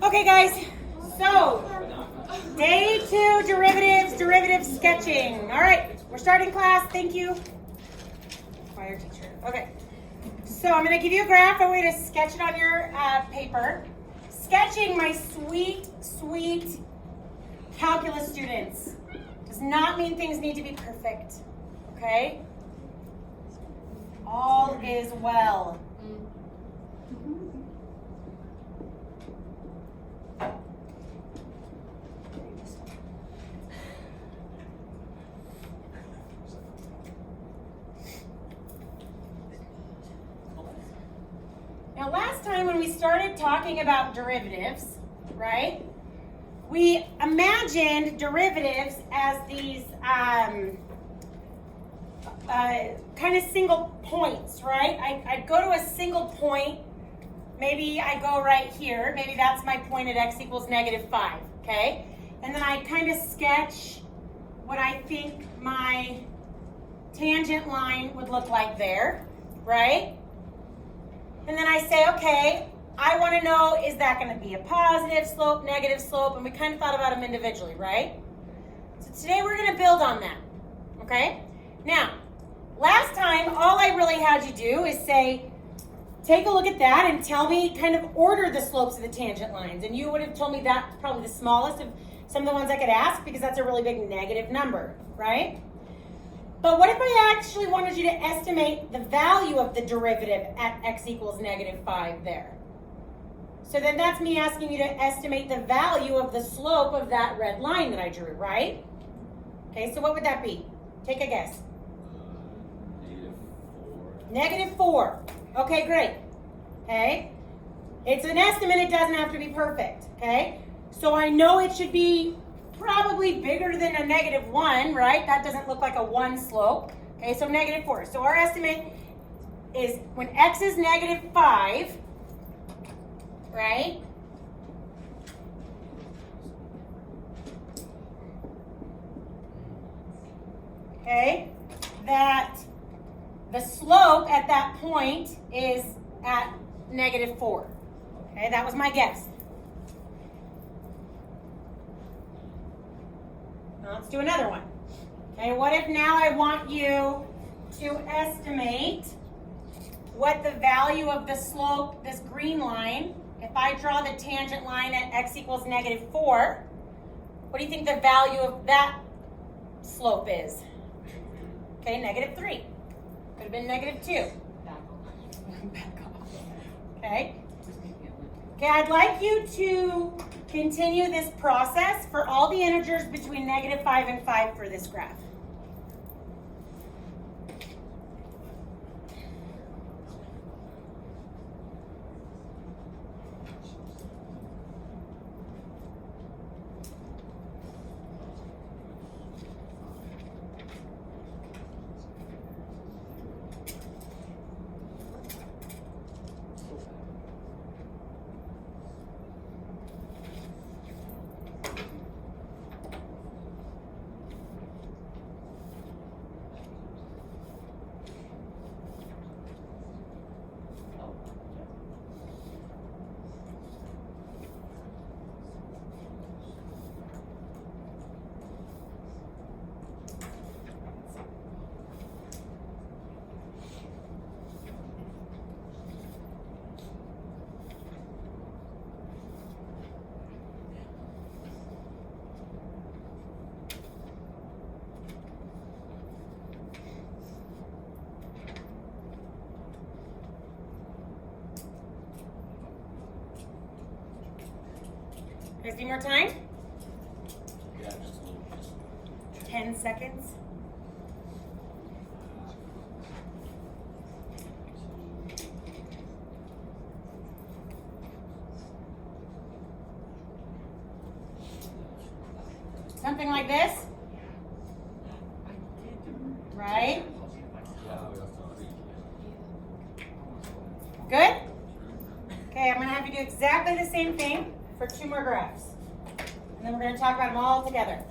Okay, guys, so day 2, derivative sketching. All right, we're starting class. Thank you. Choir teacher. Okay, so I'm going to give you a graph, a way to sketch it on your paper. Sketching, my sweet, sweet calculus students, does not mean things need to be perfect, okay? All is well. Now, last time when we started talking about derivatives, right, we imagined derivatives as these kind of single points, right? I'd go to a single point. Maybe I go right here. Maybe that's my point at x equals -5, okay? And then I kind of sketch what I think my tangent line would look like there, right? And then I say, okay, I want to know, is that going to be a positive slope, negative slope? And we kind of thought about them individually, right? So today we're going to build on that, okay? Now, last time, all I really had you do is say, take a look at that and tell me, kind of order the slopes of the tangent lines. And you would have told me that's probably the smallest of some of the ones I could ask because that's a really big negative number, right? But what if I actually wanted you to estimate the value of the derivative at x equals -5 there? So then that's me asking you to estimate the value of the slope of that red line that I drew, right? Okay, so what would that be? Take a guess. -4. Okay, great. Okay, it's an estimate, it doesn't have to be perfect, okay? So I know it should be probably bigger than a -1, right? That doesn't look like a 1 slope. Okay, so -4. So our estimate is when x is -5, right? Okay, that the slope at that point is at -4. Okay, that was my guess. Now let's do another one. Okay, what if now I want you to estimate what the value of the slope, this green line, if I draw the tangent line at x equals -4, what do you think the value of that slope is? Okay, -3. Could have been -2. Back off. Okay. Okay, I'd like you to continue this process for all the integers between -5 and 5 for this graph. Guys, need more time? Yeah, just a little. 10 seconds. Something like this, right? Good? Okay, I'm going to have you do exactly the same thing for 2 more graphs. And then we're going to talk about them all together.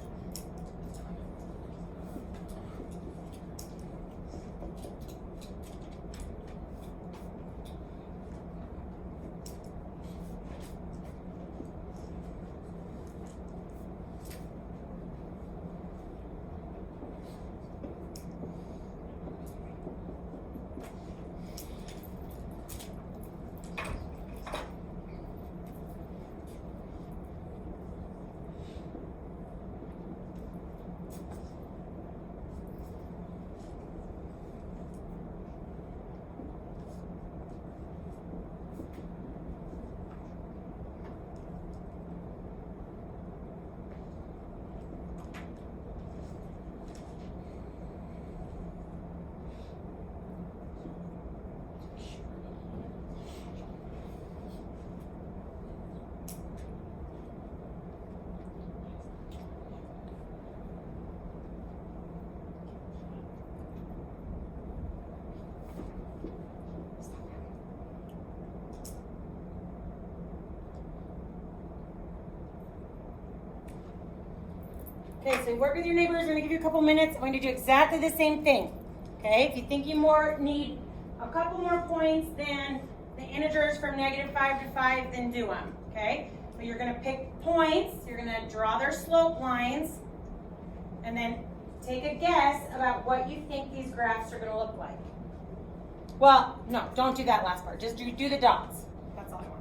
Okay, so work with your neighbors. We're gonna give you a couple minutes. I'm going to do exactly the same thing. Okay, if you think you need a couple more points than the integers from -5 to 5, then do them. Okay, but you're gonna pick points. You're gonna draw their slope lines, and then take a guess about what you think these graphs are gonna look like. Well, no, don't do that last part. Just do the dots. That's all I want.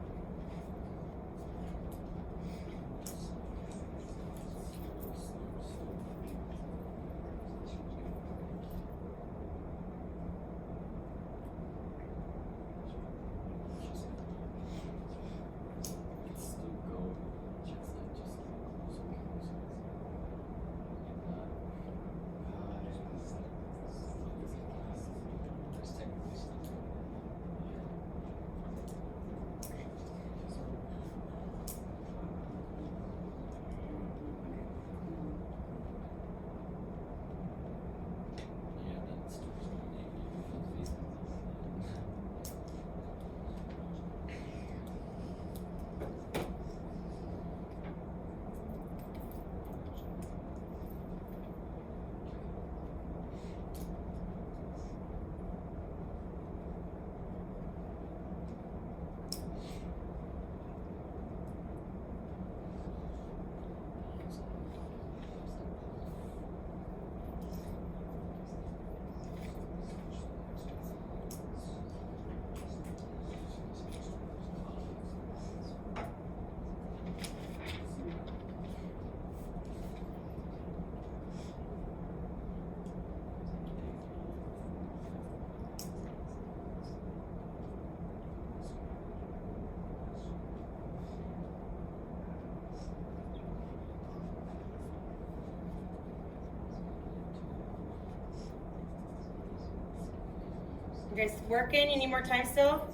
You guys working? You need more time still?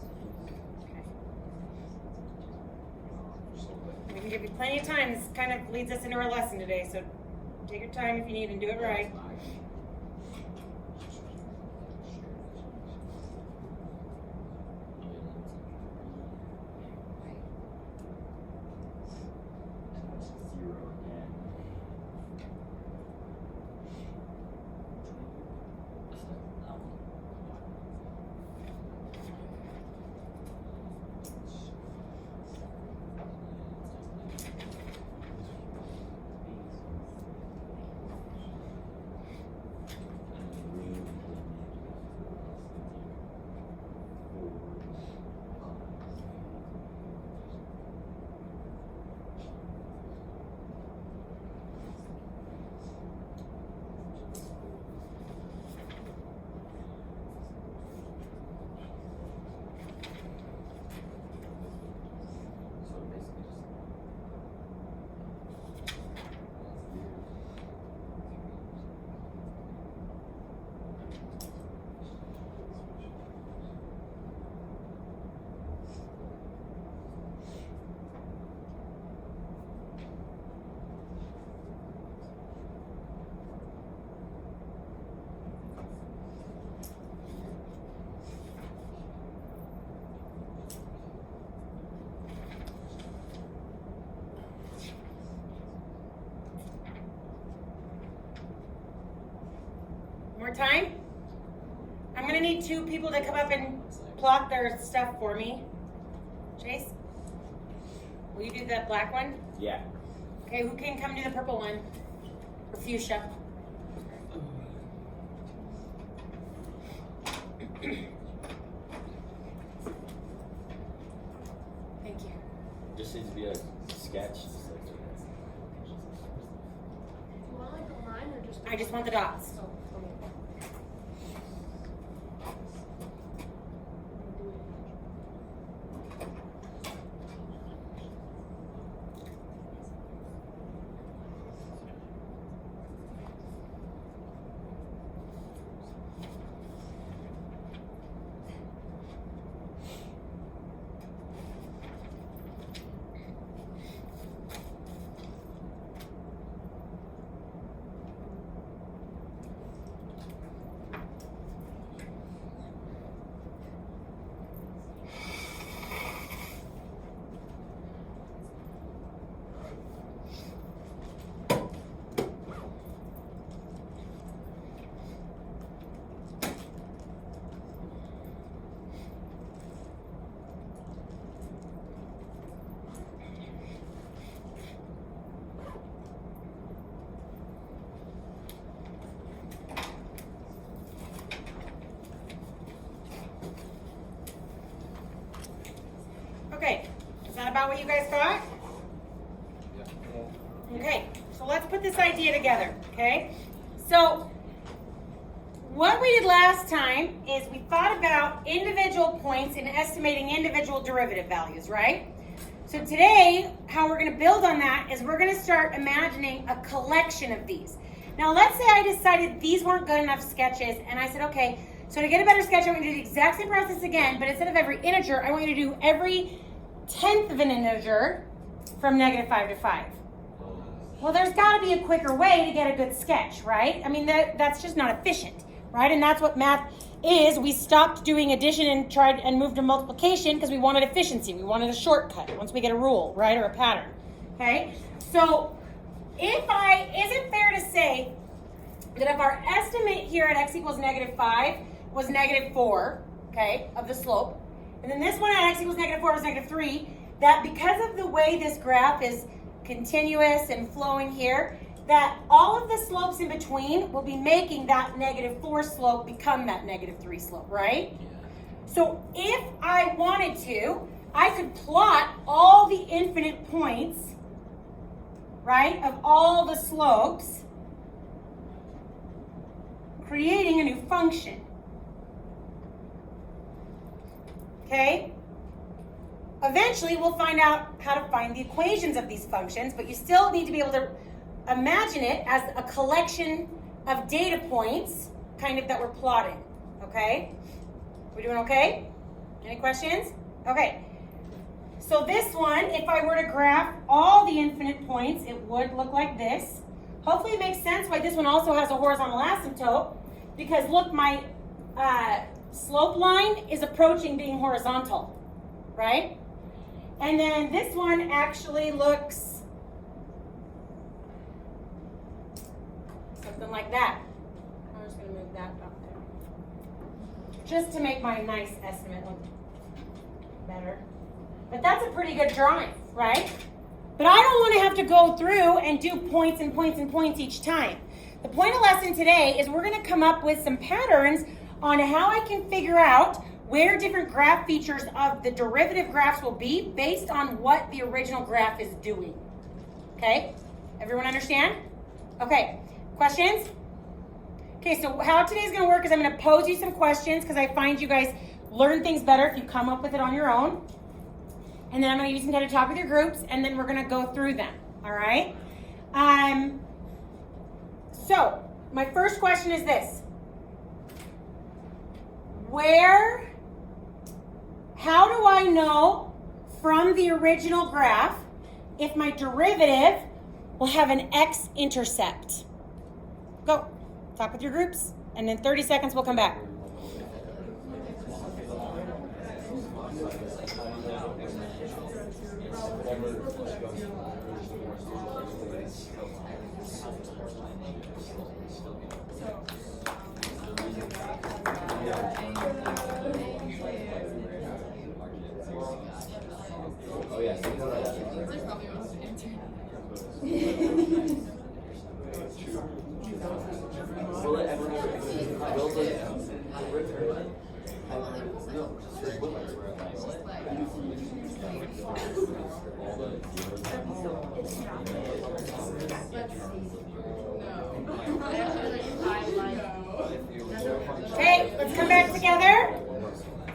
Okay. We can give you plenty of time. This kind of leads us into our lesson today, so take your time if you need and do it right. More time? I'm gonna need 2 people to come up and plot their stuff for me. Chase, will you do the black one? Yeah. Okay, who can come do the purple one? Or fuchsia? Thank you. Just needs to be a sketch. Do you want like a line or just? I just want the dots. Oh, okay. that what you guys got? Okay, so let's put this idea together, okay? So, what we did last time is we thought about individual points and estimating individual derivative values, right? So today, how we're going to build on that is we're going to start imagining a collection of these. Now, let's say I decided these weren't good enough sketches, and I said, okay, so to get a better sketch, I want you to do the exact same process again, but instead of every integer, I want you to do every tenth of an integer from -5 to 5. Well, there's got to be a quicker way to get a good sketch, right? I mean, that's just not efficient, right? And that's what math is. We stopped doing addition and tried and moved to multiplication because we wanted efficiency. We wanted a shortcut once we get a rule, right, or a pattern, okay? So is it fair to say that if our estimate here at x equals -5 was -4, okay, of the slope, and then this one at x equals -4 was -3, that because of the way this graph is continuous and flowing here, that all of the slopes in between will be making that -4 slope become that -3 slope, right? Yeah. So if I wanted to, I could plot all the infinite points, right, of all the slopes, creating a new function. Okay? Eventually, we'll find out how to find the equations of these functions, but you still need to be able to imagine it as a collection of data points, kind of, that we're plotting, okay? We doing okay? Any questions? Okay. So this one, if I were to graph all the infinite points, it would look like this. Hopefully it makes sense why this one also has a horizontal asymptote, because look, my slope line is approaching being horizontal, right? And then this one actually looks something like that. I'm just going to move that up there, just to make my nice estimate look better. But that's a pretty good drawing, right? But I don't want to have to go through and do points and points and points each time. The point of lesson today is we're going to come up with some patterns on how I can figure out where different graph features of the derivative graphs will be based on what the original graph is doing. Okay? Everyone understand? Okay. Questions? Okay, so how today's going to work is I'm going to pose you some questions because I find you guys learn things better if you come up with it on your own. And then I'm going to use them to talk with your groups, and then we're going to go through them. All right? So, my first question is this. How do I know from the original graph if my derivative will have an x-intercept? Go. Talk with your groups, and in 30 seconds we'll come back. Oh yeah. Will it ever will the derivative Okay, let's come back together.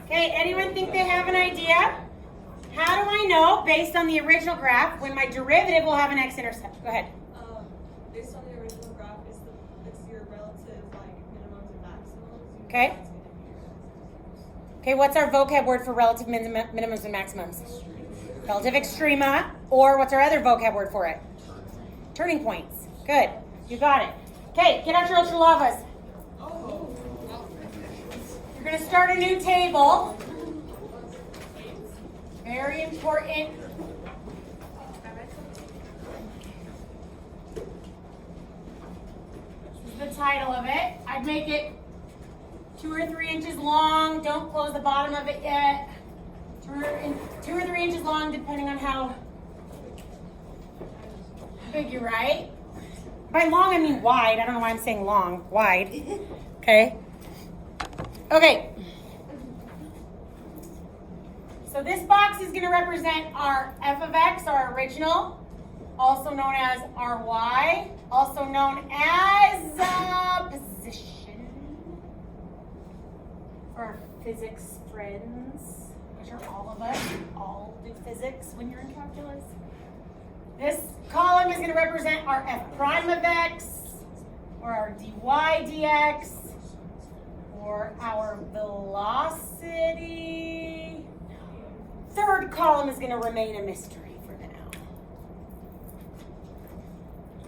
Okay, anyone think they have an idea? How do I know, based on the original graph, when my derivative will have an x-intercept? Go ahead. Based on the original graph, it's your relative minimums and maximums. Okay. Okay, what's our vocab word for relative minimums and maximums? Relative extrema, or what's our other vocab word for it? Turning points. Good, you got it. Okay, get out your ultralavas. You're going to start a new table. Very important. This is the title of it. I'd make it 2 or 3 inches long. Don't close the bottom of it yet. 2 or 3 inches long, depending on how big you write. By long, I mean wide. I don't know why I'm saying long. Wide. Okay. Okay. So So this box is going to represent our f of x, our original, also known as our y, also known as position. For our physics friends, which are all of us, all do physics when you're in calculus. This column is going to represent our f prime of x, or our dy dx, or our velocity. Third column is going to remain a mystery for now.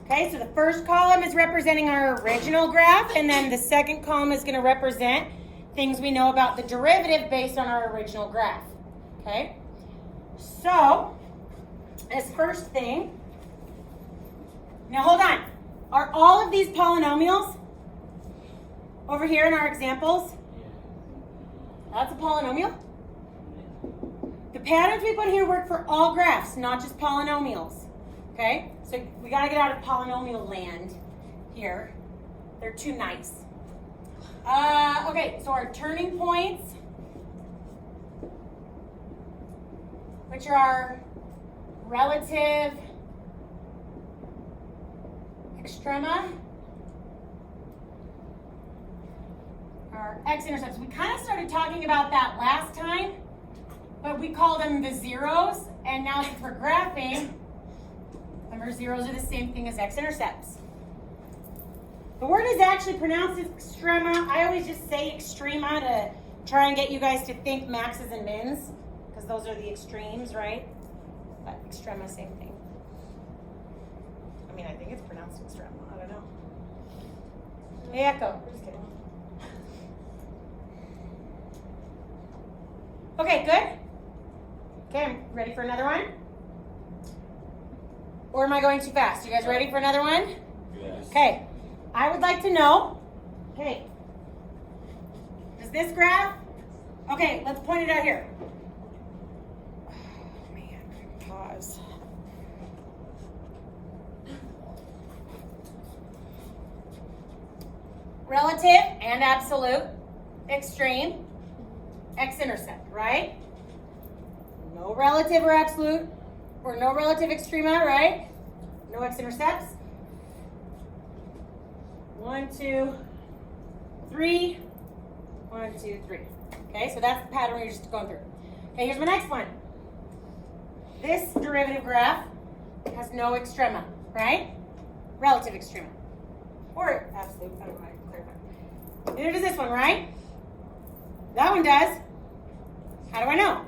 Okay, so the first column is representing our original graph, and then the second column is going to represent things we know about the derivative based on our original graph. Okay, so this first thing, now hold on. Are all of these polynomials over here in our examples? That's a polynomial. The patterns we put here work for all graphs, not just polynomials. Okay? So we got to get out of polynomial land here. They're too nice. Okay, so our turning points, which are our relative extrema, our x-intercepts. We kind of started talking about that last time, but we called them the zeros, and now since we're graphing, remember zeros are the same thing as x-intercepts. The word is actually pronounced as extrema. I always just say extrema to try and get you guys to think maxes and mins, because those are the extremes, right? But extrema, same thing. I mean, I think it's pronounced extrema. I don't know. Hey, Echo. Just kidding. Okay, good. Okay, I'm ready for another one? Or am I going too fast? You guys ready for another one? Yes. Okay. I would like to know, okay, does this graph, okay, let's point it out here. Oh, man, pause. Relative and absolute, extreme, x-intercept, right? No relative or absolute, or no relative extrema, right? No x-intercepts. 1, 2, 3. 1, 2, 3. Okay, so that's the pattern we're just going through. Okay, here's my next one. This derivative graph has no extrema, right? Relative extrema. Or absolute, I don't know how to clarify. Neither does this one, right? That one does. How do I know?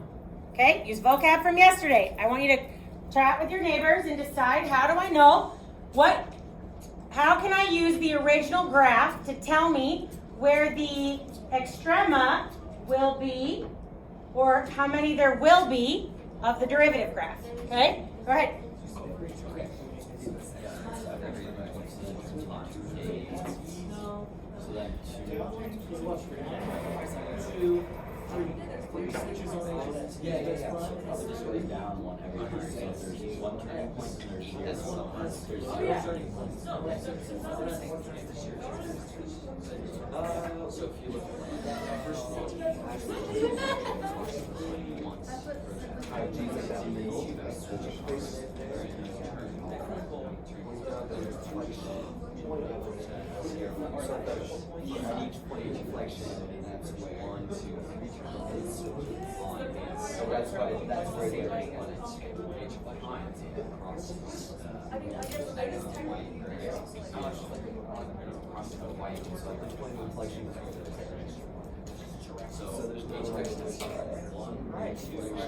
Okay, use vocab from yesterday. I want you to chat with your neighbors and decide, how do I know how can I use the original graph to tell me where the extrema will be, or how many there will be of the derivative graph? Okay, go ahead. Yeah. Probably just go down one every time. So there's one turning point and there's this one. There's zero turning points. So if you look at the first one, each point of inflection, and that's 1, 2, 3 turns. So that's where the right one is behind across the white. So like which point of inflection is so there's no direction. 1, 2, 3.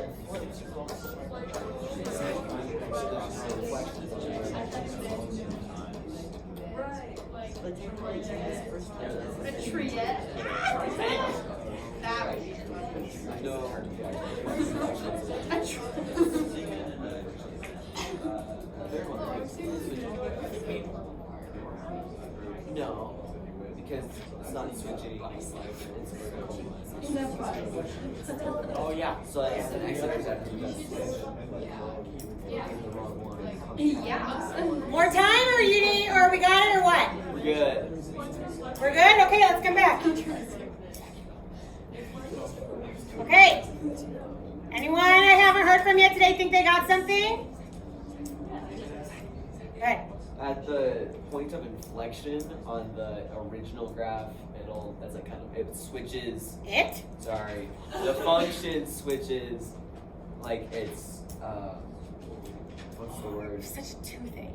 A triad. That would be No, because it's not switching. Oh yeah, so that's the next example. yeah. More time, or or we got it, or what? We're good. We're good? Okay, let's come back. Okay. Anyone? from yet today think they got something? Good. At the point of inflection on the original graph, it switches. Sorry, the function switches, like it's what's the word? Such a toothache.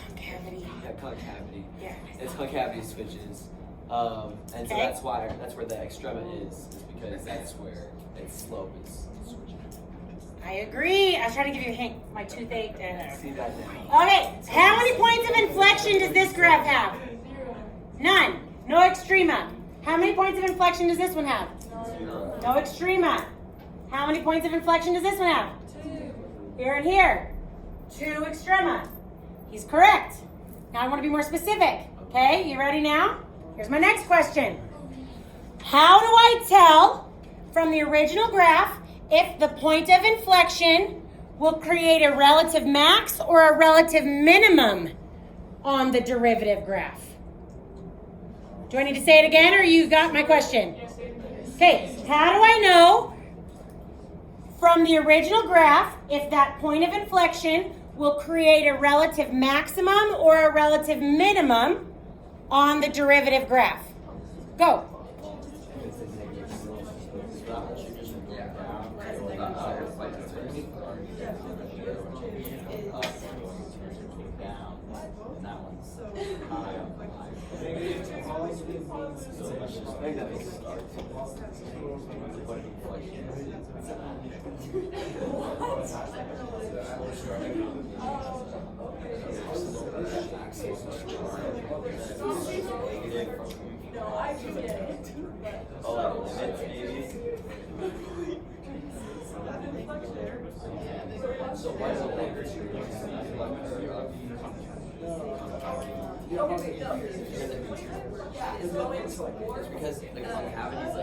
Concavity. Yeah, concavity. Yeah. Its concavity switches, and so Okay. that's where the extrema is because that's where its slope is switching. I agree. I was trying to give you a hint. My toothache. See that now? Okay, how many points of inflection does this graph have? None. No extrema. How many points of inflection does this one have? Zero. No extrema. How many points of inflection does this one have? 2. Here and here. 2 extrema. He's correct. Now I want to be more specific. Okay, you ready now? Here's my next question. How do I tell from the original graph if the point of inflection will create a relative max or a relative minimum on the derivative graph? Do I need to say it again or you got my question? Okay, how do I know from the original graph if that point of inflection will create a relative maximum or a relative minimum on the derivative graph? Go. It's because the concavity is the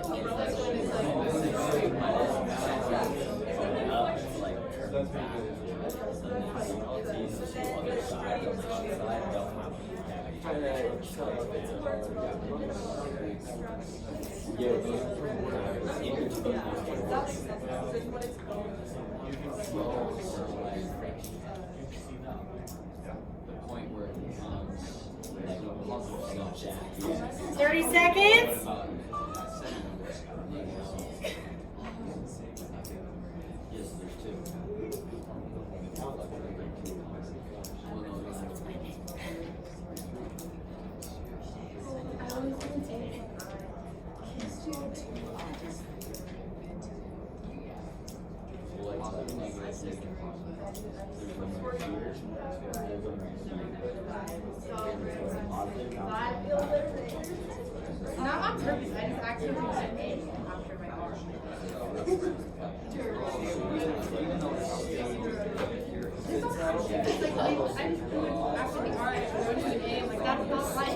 point where it becomes 30 seconds. Yes, there's 2. Not on purpose, I just accidentally put A after my R. It's like, I after the R, I wrote it an A, I'm like, that's not right.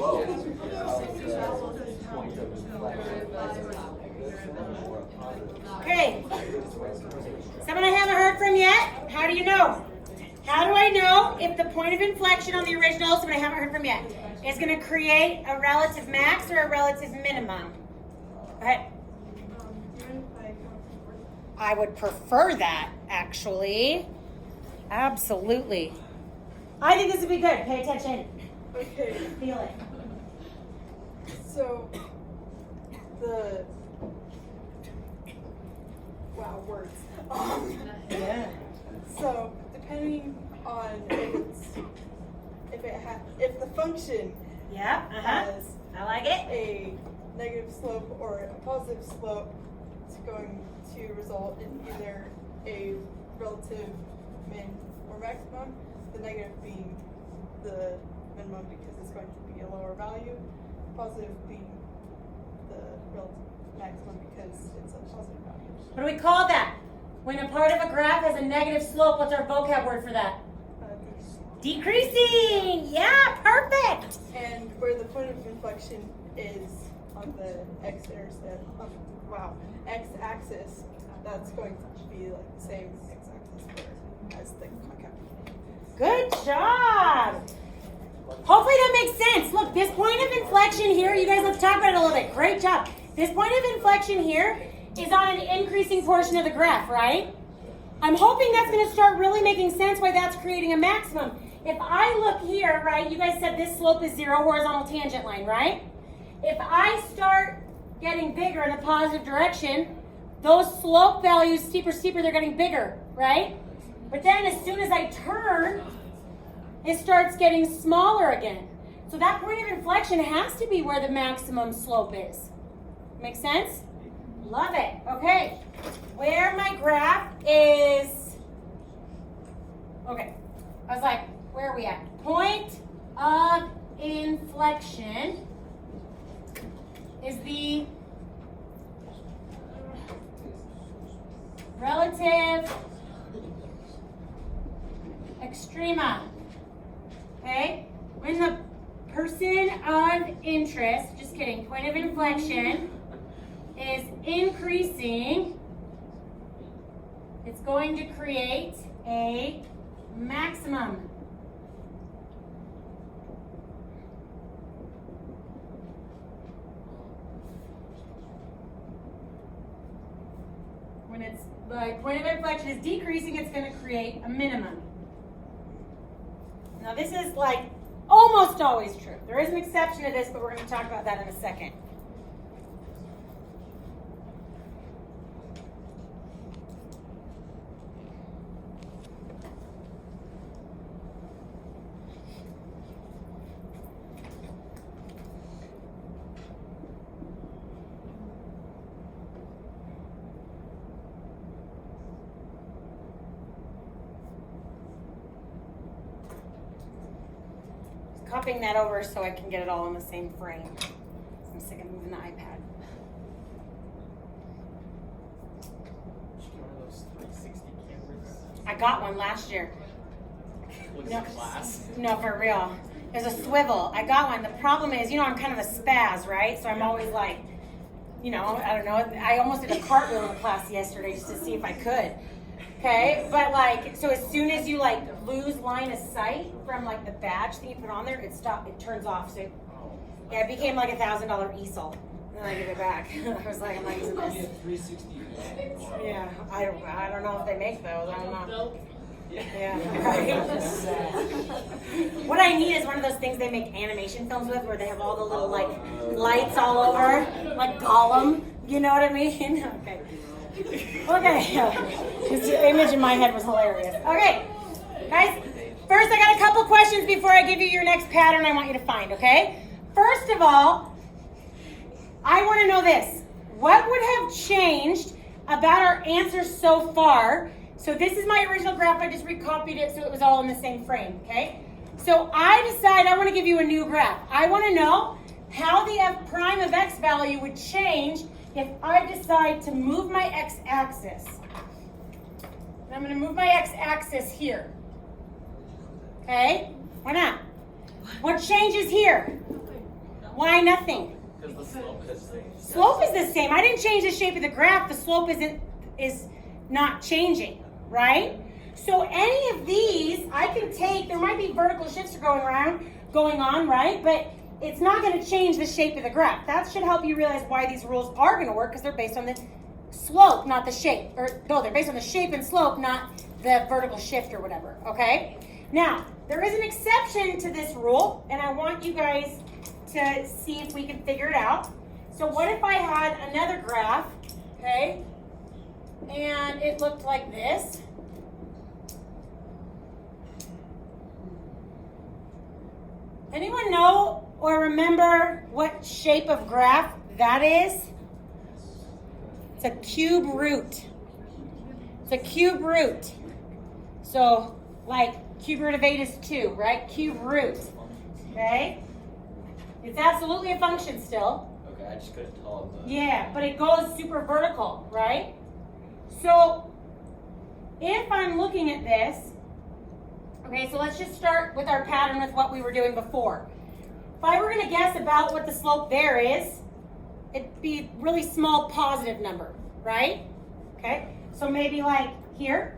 Okay. Someone I haven't heard from yet? How do you know? How do I know if the point of inflection on the original, someone I haven't heard from yet, is going to create a relative max or a relative minimum? Go ahead. I would prefer that, actually. Absolutely. I think this would be good. Pay attention. Okay, Feel it. so words. Yeah. So depending on if the function Yeah. has I like it. a negative slope or a positive slope, it's going to result in either a relative min or maximum, the negative being the minimum because it's going to be a lower value, positive being the relative maximum because it's a positive value. What do we call that? When a part of a graph has a negative slope, what's our vocab word for that? Decreasing. Yeah, perfect. And where the point of inflection is on the x-axis, that's going to be like the same x-axis as the concavity. Good job. Hopefully that makes sense. Look, this point of inflection here, you guys, let's talk about it a little bit. Great job. This point of inflection here is on an increasing portion of the graph, right? I'm hoping that's going to start really making sense why that's creating a maximum. If I look here, right, you guys said this slope is 0, horizontal tangent line, right? If I start getting bigger in a positive direction, those slope values, steeper, they're getting bigger, right? But then as soon as I turn, it starts getting smaller again. So that point of inflection has to be where the maximum slope is. Make sense? Love it. Okay. Where my graph is, okay. I was like, where are we at? Point of inflection is the relative extrema. Okay? When the person of interest, just kidding, point of inflection is increasing, it's going to create a maximum. When it's the point of inflection is decreasing, it's going to create a minimum. Now this is like almost always true. There is an exception to this, but we're going to talk about that in a second. Copying that over so I can get it all in the same frame. I'm sick of moving the iPad. One of those 360 cameras. I got one last year. Looks No. like class. No, for real. There's a swivel. I got one. The problem is, I'm kind of a spaz, right? So I'm always like, I don't know. I almost did a cartwheel in class yesterday just to see if I could. Okay, but so as soon as you lose line of sight from the badge thing you put on there, it turns off. So yeah, it became like $1,000 easel. And then I give it back. I was like, I'm not using this. 360. Yeah, I don't know if they make those. I don't know. Yeah, right. What I need is one of those things they make animation films with, where they have all the little lights all over, like Gollum. You know what I mean? Okay. His image in my head was hilarious. Okay, guys, first I got a couple questions before I give you your next pattern I want you to find, okay? First of all, I want to know this. What would have changed about our answers so far? So this is my original graph. I just recopied it so it was all in the same frame, okay? So I decide I want to give you a new graph. I want to know how the f prime of x value would change if I decide to move my x-axis. And I'm going to move my x-axis here. Okay? Why not? What changes here? Why nothing? Because the slope is the same. Slope is the same. I didn't change the shape of the graph. The slope is not changing, right? So any of these I can take. There might be vertical shifts going on, right? But it's not going to change the shape of the graph. That should help you realize why these rules are going to work, because they're based on the slope, not the shape. They're based on the shape and slope, not the vertical shift or whatever, okay? Now, there is an exception to this rule, and I want you guys to see if we can figure it out. So what if I had another graph, okay, and it looked like this? Anyone know or remember what shape of graph that is? It's a cube root. It's a cube root. So, cube root of 8 is 2, right? Cube root. Okay? It's absolutely a function still. Okay, I just couldn't tell the. Yeah, but it goes super vertical, right? So, if I'm looking at this, okay, so let's just start with our pattern with what we were doing before. If I were going to guess about what the slope there is, it'd be a really small positive number, right? Okay, so maybe here.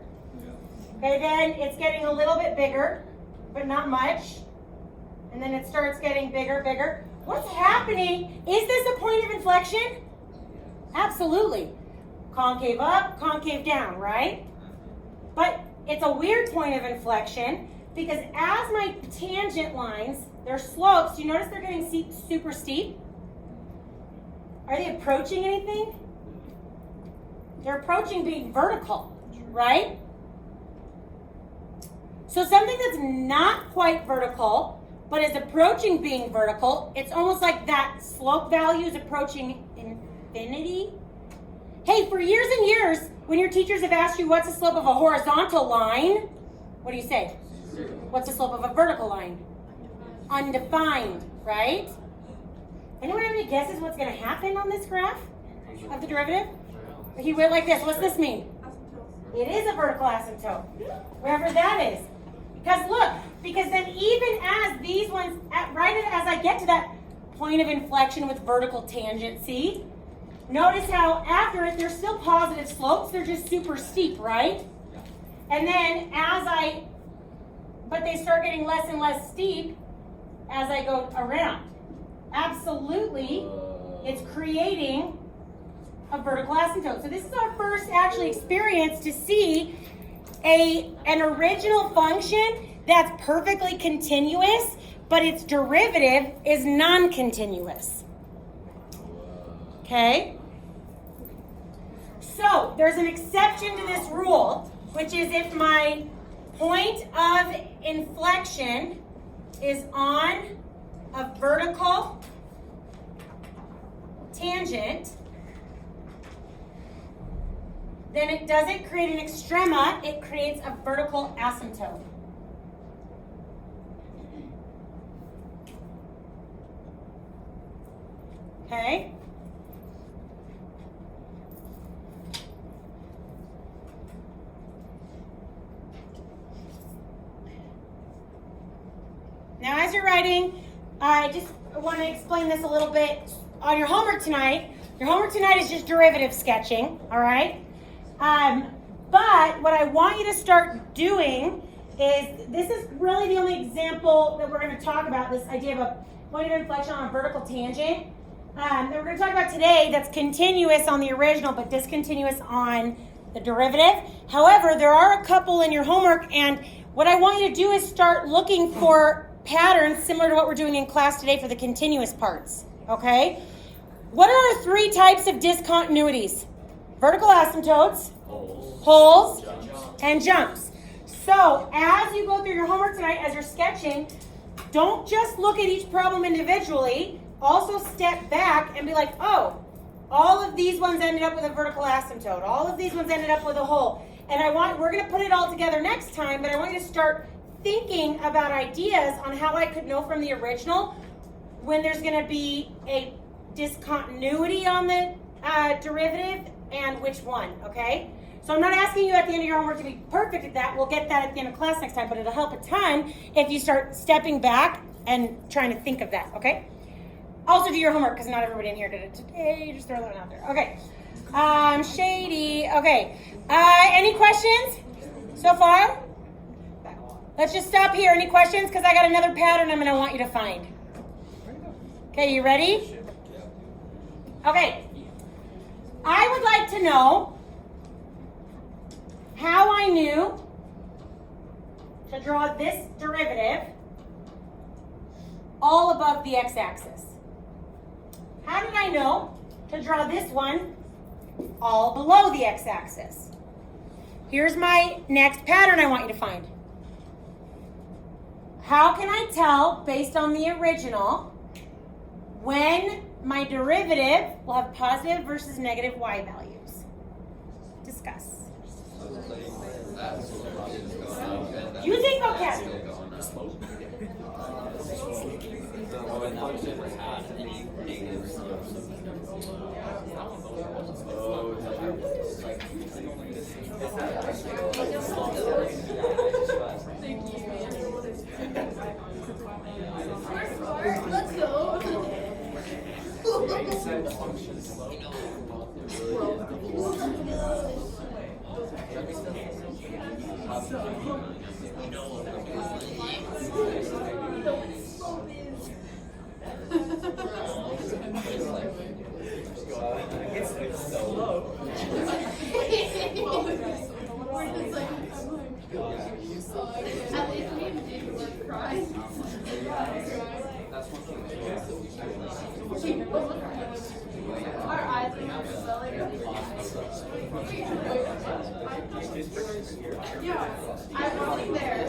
Okay, then it's getting a little bit bigger, but not much. And then it starts getting bigger. What's happening? Is this a point of inflection? Absolutely. concave up, concave down, right? But it's a weird point of inflection because as my tangent lines, their slopes, you notice they're getting super steep? Are they approaching anything? They're approaching being vertical, right? So something that's not quite vertical, but is approaching being vertical, it's almost like that slope value is approaching infinity. Hey, for years and years, when your teachers have asked you what's the slope of a horizontal line, what do you say? What's the slope of a vertical line? Undefined, right? Anyone have any guesses what's going to happen on this graph of the derivative? He went like this. What's this mean? It is a vertical asymptote, wherever that is. Because then even as these ones, right as I get to that point of inflection with vertical tangent, see? Notice how after it, there's still positive slopes. They're just super steep, right? And then but they start getting less and less steep as I go around. Absolutely, it's creating a vertical asymptote. So this is our first actually experience to see an original function that's perfectly continuous, but its derivative is non-continuous. Okay? So there's an exception to this rule, which is if my point of inflection is on a vertical tangent, then it doesn't create an extrema, it creates a vertical asymptote. Okay? Now as you're writing, I just want to explain this a little bit on your homework tonight. Your homework tonight is just derivative sketching, all right? But what I want you to start doing is, this is really the only example that we're going to talk about, this idea of a point of inflection on a vertical tangent. That we're going to talk about today that's continuous on the original but discontinuous on the derivative. However, there are a couple in your homework, and what I want you to do is start looking for patterns similar to what we're doing in class today for the continuous parts, okay? What are our three types of discontinuities? Vertical asymptotes, holes, and jumps. So as you go through your homework tonight, as you're sketching, don't just look at each problem individually. Also step back and be like, oh, all of these ones ended up with a vertical asymptote. All of these ones ended up with a hole. And we're going to put it all together next time, but I want you to start thinking about ideas on how I could know from the original when there's going to be a discontinuity on the derivative and which one, okay? So I'm not asking you at the end of your homework to be perfect at that. We'll get that at the end of class next time, but it'll help a ton if you start stepping back and trying to think of that, okay? Also do your homework, because not everybody in here did it today. Just throw that out there. Okay. Shady. Okay. Any questions so far? Let's just stop here. Any questions? Because I got another pattern I'm going to want you to find. Okay, you ready? Okay. I would like to know how I knew to draw this derivative all above the x-axis. How did I know to draw this one all below the x-axis? Here's my next pattern I want you to find. How can I tell, based on the original, when my derivative will have positive versus negative y values? Discuss. You think vocabulary. Let's go. It's so low. Our eyes are not swelling. Yeah, I'm rolling there.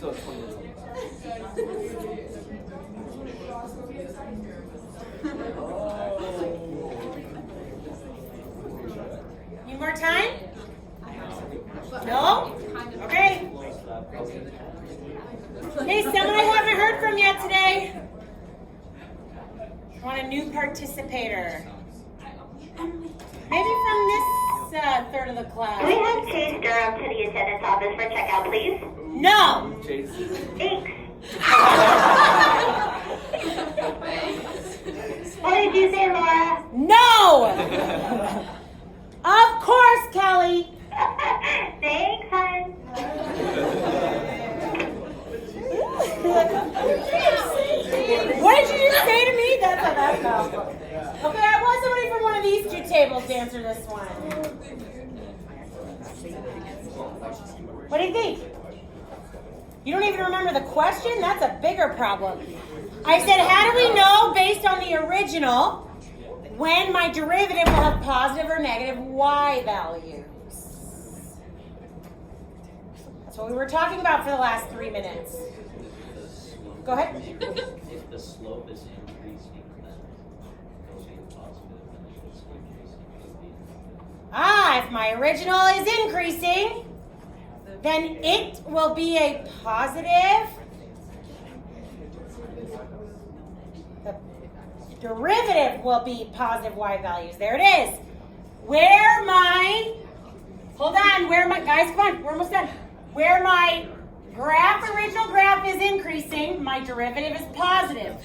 So 20. Need more time? No? Okay. Hey, someone I haven't heard from yet today. I want a new participator. Maybe from this third of the class. Can we have Chase Durham to the attendance office for checkout, please? No. Thanks. What did you say, Laura? No. Of course, Kelly. Thanks, hon. What did you just say to me? That's how that felt. Okay, I want somebody from one of these two tables to answer this one. What do you think? You don't even remember the question? That's a bigger problem. I said, how do we know based on the original when my derivative will have positive or negative y values? That's what we were talking about for the last 3 minutes. Go ahead. If the slope is increasing, then it'll be positive, and if it's decreasing, it'll be. If my original is increasing, then it will be a positive. The derivative will be positive y values. There it is. Guys, come on, we're almost done. Where my original graph is increasing, my derivative is positive.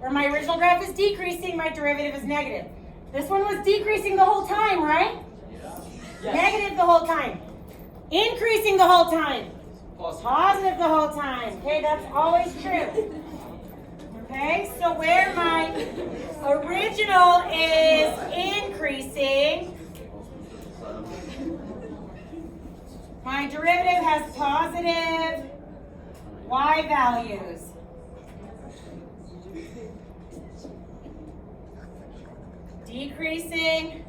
Where my original graph is decreasing, my derivative is negative. This one was decreasing the whole time, right? Yes. Negative the whole time. Increasing the whole time. Positive the whole time. Okay, that's always true. Okay, so where my original is increasing, my derivative has positive y values. Decreasing,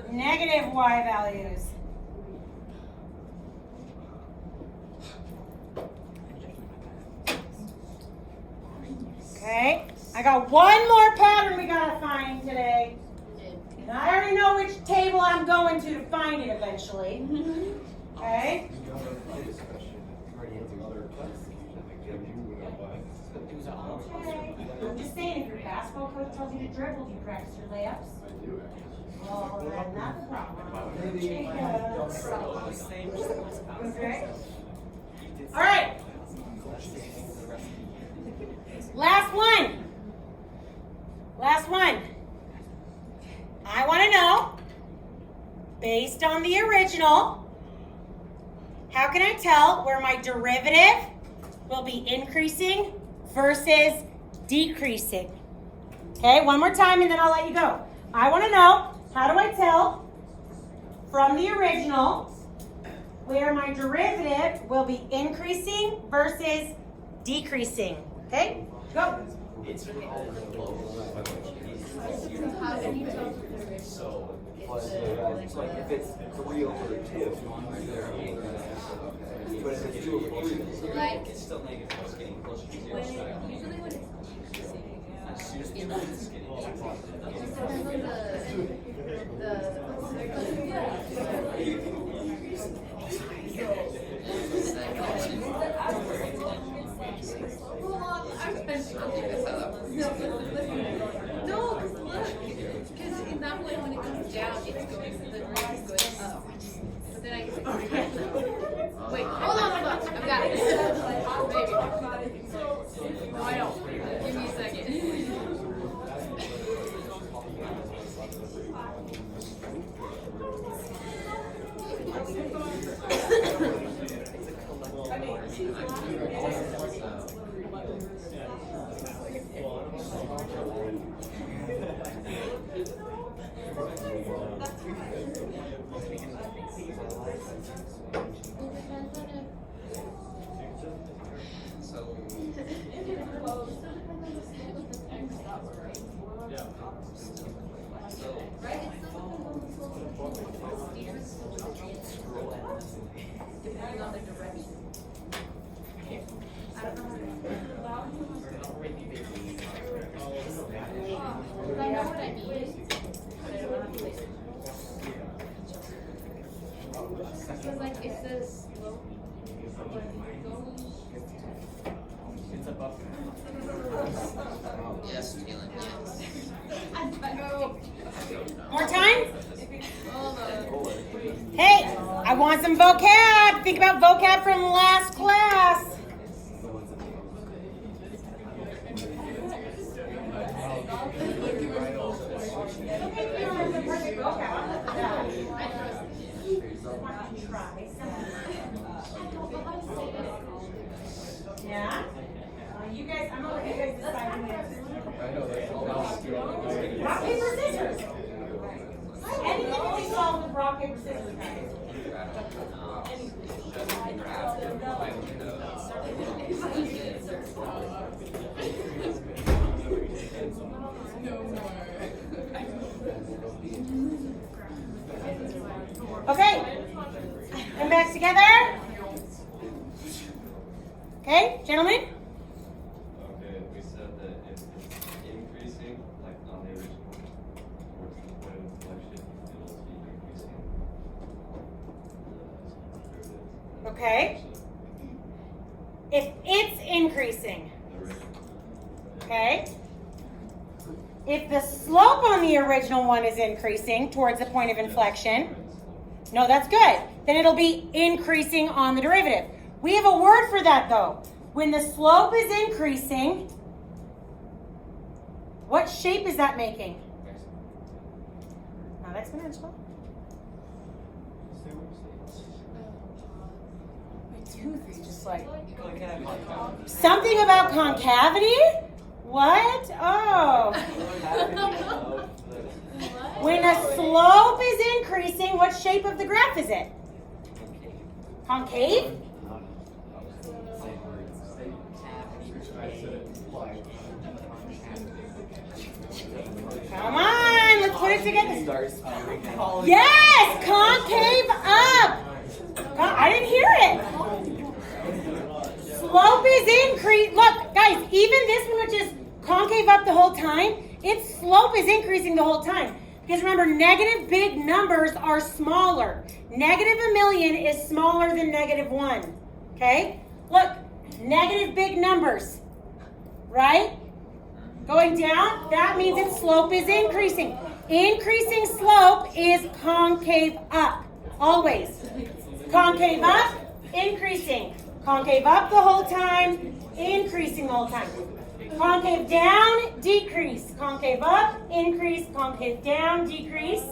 negative y values. Okay, I got one more pattern we gotta find today. And I already know which table I'm going to find it eventually. Okay? Okay. I'm just saying, if your basketball coach tells you to dribble, do you practice your layups? I do, actually. Well, then that's a problem. Okay. All right. Last one. Last one. I want to know, based on the original, how can I tell where my derivative will be increasing versus decreasing? Okay, one more time and then I'll let you go. I want to know, how do I tell from the original where my derivative will be increasing versus decreasing? Okay, go. It's so It's like if it's 3 over 2, but if it's 2 over 3, Like, it's still negative, it's getting closer to zero. usually when it's As soon as it's getting positive, that's depends on the No, I don't. Give me a second. Depending on the direction. I don't know how to. I know what I need. But I don't know how to place it. Because like it says slope. It's a buffer. Yes, Kaylin, yes. More time? Hold on. Hey, I want some vocab. Think about vocab from last class. Yeah? You guys, I'm gonna let you guys decide who answers. Rock, paper, scissors. Anything can be solved with rock, paper, scissors, guys. Okay. Come back together. Okay, gentlemen? Okay, we said that if it's increasing, like on the original, towards the point of inflection, it'll be increasing. Okay. If it's increasing, The original. okay? If the slope on the original one is increasing towards the point of inflection, no, that's good. Then it'll be increasing on the derivative. We have a word for that though. When the slope is increasing, what shape is that making? Not exponential. My tooth is just like... Something about concavity? What? Oh. When a slope is increasing, what shape of the graph is it? Concave? Come on, let's put it together. Yes, concave up. I didn't hear it. Slope is increasing. Look, guys, even this one, which is concave up the whole time, its slope is increasing the whole time. Because remember, negative big numbers are smaller. Negative a million is smaller than negative 1. Okay? Look, negative big numbers. Right? Going down, that means its slope is increasing. Increasing slope is concave up. Always. Concave up, increasing. Concave up the whole time, increasing the whole time. Concave down, decrease. Concave up, increase. Concave down, decrease.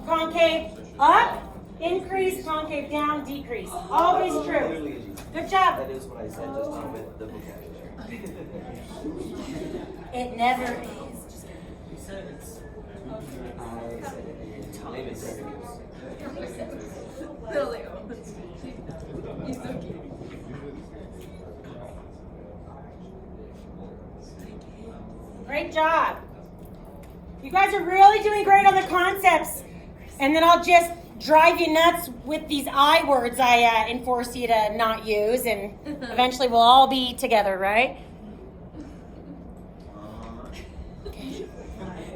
Concave up, increase. Concave down, decrease. Always true. Good job. That is what I said, just not with the vocabulary. It never is. You said it's. I said it. Maybe it's He's so cute. Great job. You guys are really doing great on the concepts. And then I'll just drive you nuts with these I words I enforce you to not use. And eventually we'll all be together, right?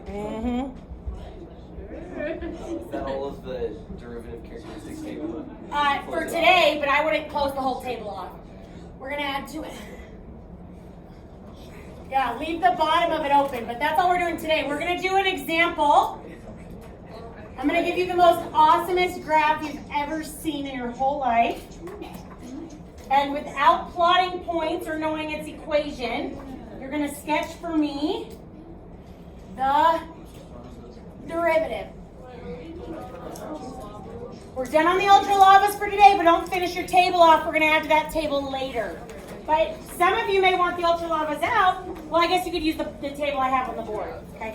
Mm-hmm. Is that all of the derivative characteristics table? For today, but I wouldn't close the whole table off. We're going to add to it. Yeah, leave the bottom of it open, but that's all we're doing today. We're going to do an example. I'm going to give you the most awesomest graph you've ever seen in your whole life. And without plotting points or knowing its equation, you're gonna sketch for me the derivative. We're done on the ultralavas for today, but don't finish your table off. We're gonna add to that table later. But some of you may want the ultralavas out. Well, I guess you could use the table I have on the board. Okay.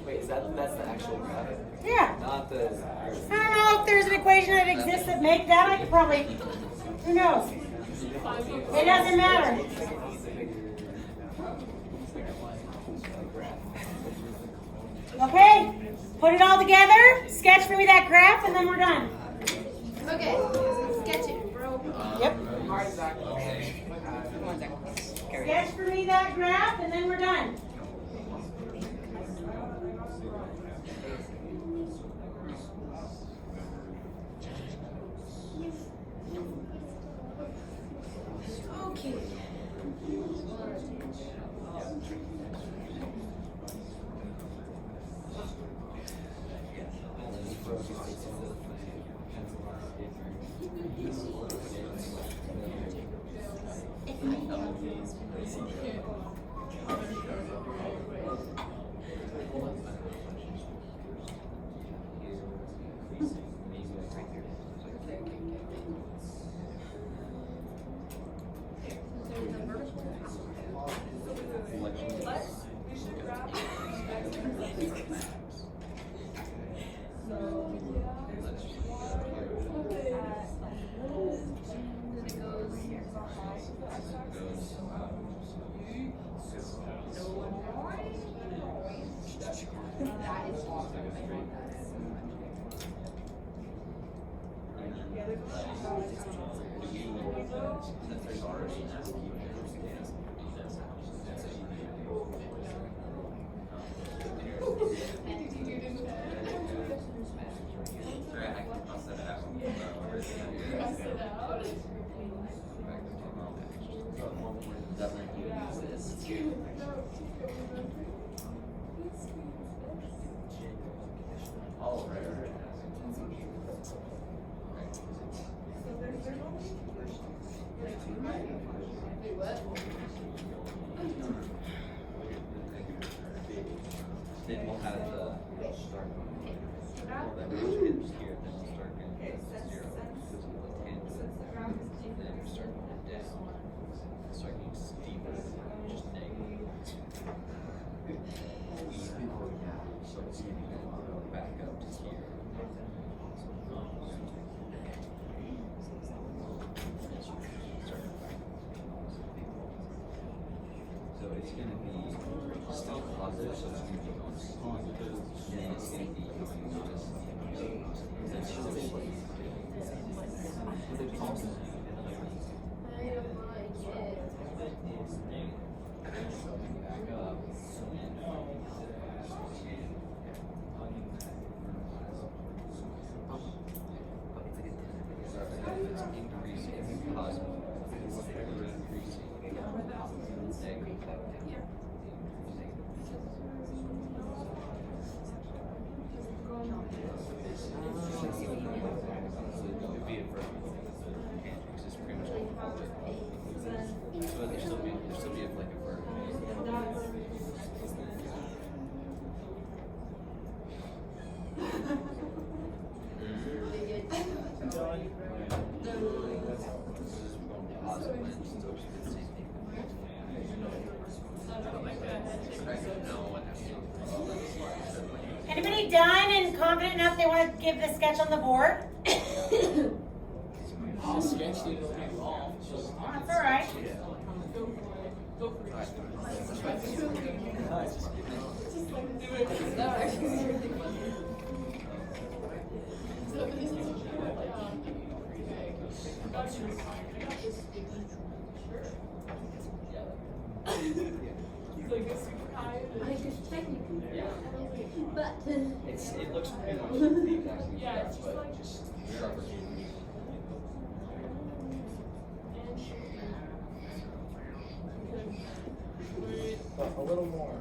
Wait, that's the actual graph? Yeah. Not the. I don't know if there's an equation that exists that make that. I could probably. Who knows? It doesn't matter. Okay. Put it all together. Sketch for me that graph, and then we're done. Okay, sketch it, bro. Yep. Sketch for me that graph, and then we're done. Okay. Then we'll have the start. Then we'll hit here, then we'll start getting 0. Then we start going down. Start getting steeper, just negative. So it's going to go back up to here. So it's going to be still positive, so it's going to be going positive. And then it's going to be going So there still be like a verb. Anybody done and confident enough they want to give the sketch on the board? I'll sketch it all. That's all right. I just technically. It looks pretty much the exact same graph, but just sharper. A little more.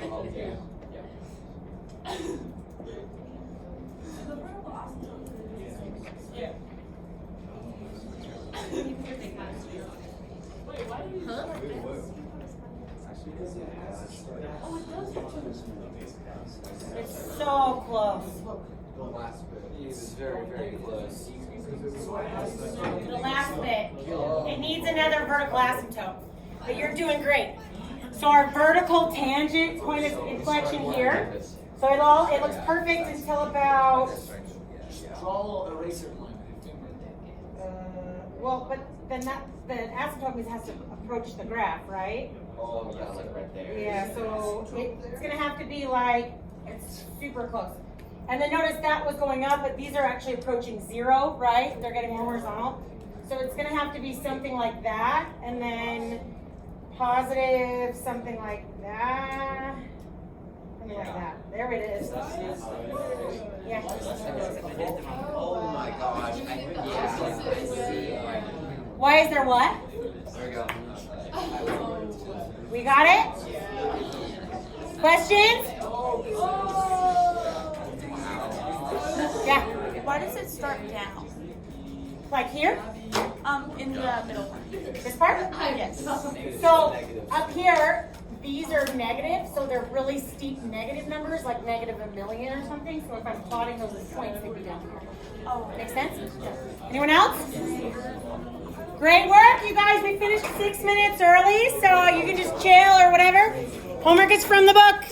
Oh, yeah. Yeah. It's so close. It was very, very close. The last bit. It needs another vertical asymptote. But you're doing great. So our vertical tangent point of inflection here. So it looks perfect until about, Draw eraser line. well, but then the asymptote means it has to approach the graph, right? Oh, yeah, like right there. Yeah, so it's gonna have to be like, it's super close. And then notice that was going up, but these are actually approaching 0, right? They're getting more horizontal. So it's gonna have to be something like that, and then positive, something like that. Something like that. There it is. Yeah. Oh my gosh. Yeah. Why is there what? There we go. We got it? Questions? Yeah. Why does it start down? Like here? In the middle one. This part? Yes. So up here, these are negative, so they're really steep negative numbers, like negative a million or something. So if I'm plotting those as points, they'd be down here. Oh. Make sense? Anyone else? Great work, you guys. We finished 6 minutes early, so you can just chill or whatever. Homework is from the book.